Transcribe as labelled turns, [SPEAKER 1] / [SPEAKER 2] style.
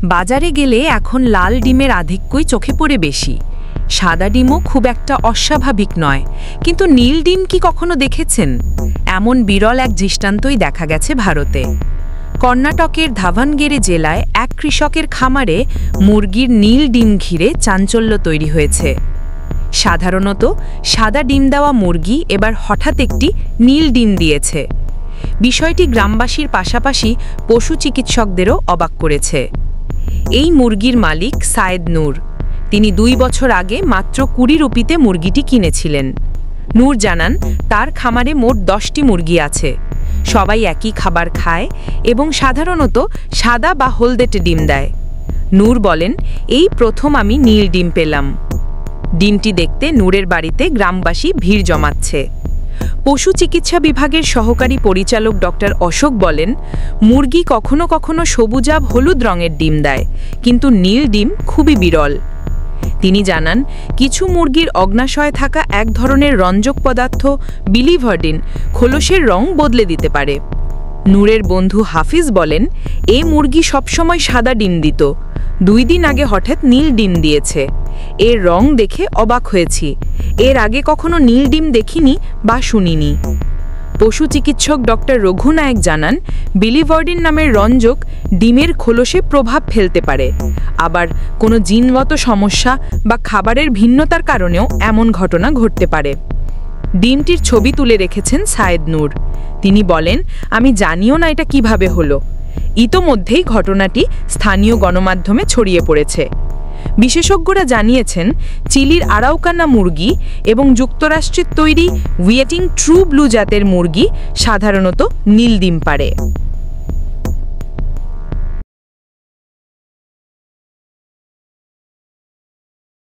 [SPEAKER 1] বাজারে গেলে এখন লাল ডিমের আধিক্যই চোখে পড়ে বেশি। সাদা ডিমও খুব একটা অস্বাভাবিক নয়, কিন্তু নীল ডিম কি কখনো দেখেছেন? এমন বিরল এক দৃষ্টান্তই দেখা গেছে ভারতে। কর্ণাটকের ধাভানগেরে জেলায় এক কৃষকের খামারে মুরগির নীল ডিম ঘিরে চাঞ্চল্য তৈরি হয়েছে। সাধারণত সাদা ডিম দেওয়া মুরগি এবার হঠাৎ একটি নীল ডিম দিয়েছে। বিষয়টি গ্রামবাসীর পাশাপাশি পশু চিকিৎসকদেরও অবাক করেছে। এই মুরগির মালিক সায়েদ নূর। তিনি 2 বছর আগে মাত্র 20 রুপিতে মুরগিটি কিনেছিলেন। নূর জানান, তার খামারে মোট 10টি মুরগি আছে। সবাই একই খাবার খায় এবং সাধারণত সাদা বা হলদেটে ডিম দেয়। নূর বলেন, এই প্রথম আমি নীল ডিম পেলাম। ডিমটি দেখতে নূরের বাড়িতে গ্রামবাসী ভিড় জমাচ্ছে। পশু চিকিৎসা বিভাগের সহকারী পরিচালক ডক্টর অশোক বলেন, মুরগি কখনো কখনো সবুজাভ হলুদ রঙের ডিম দেয়, কিন্তু নীল ডিম খুবই বিরল। তিনি জানান, কিছু মুরগির অগ্নাশয়ে থাকা এক ধরনের রঞ্জক পদার্থ বিলিভার্ডিন খোলসের রং বদলে দিতে পারে। নূরের বন্ধু হাফিজ বলেন, এই মুরগি সবসময় সাদা ডিম দিত, 2 দিন আগে হঠাৎ নীল ডিম দিয়েছে। এর রং দেখে অবাক হয়েছি, এর আগে কখনো নীল ডিম দেখিনি বা শুনিনি। পশু চিকিৎসক ডক্টর রঘু নায়ক জানান, বিলিভার্ডিন নামের রঞ্জক ডিমের খোলসে প্রভাব ফেলতে পারে। আবার কোনো জিনগত সমস্যা বা খাবারের ভিন্নতার কারণেও এমন ঘটনা ঘটতে পারে। ডিমটির ছবি তুলে রেখেছেন সায়েদ নূর। তিনি বলেন, আমি জানিও না এটা কিভাবে হলো। ইতোমধ্যেই ঘটনাটি স্থানীয় গণমাধ্যমে ছড়িয়ে পড়েছে। বিশেষজ্ঞরা জানিয়েছেন, চিলির আরাউকানা মুরগি এবং যুক্তরাষ্ট্রের তৈরি ওয়েটিং ট্রু ব্লু জাতের মুরগি সাধারণত নীল ডিম পারে।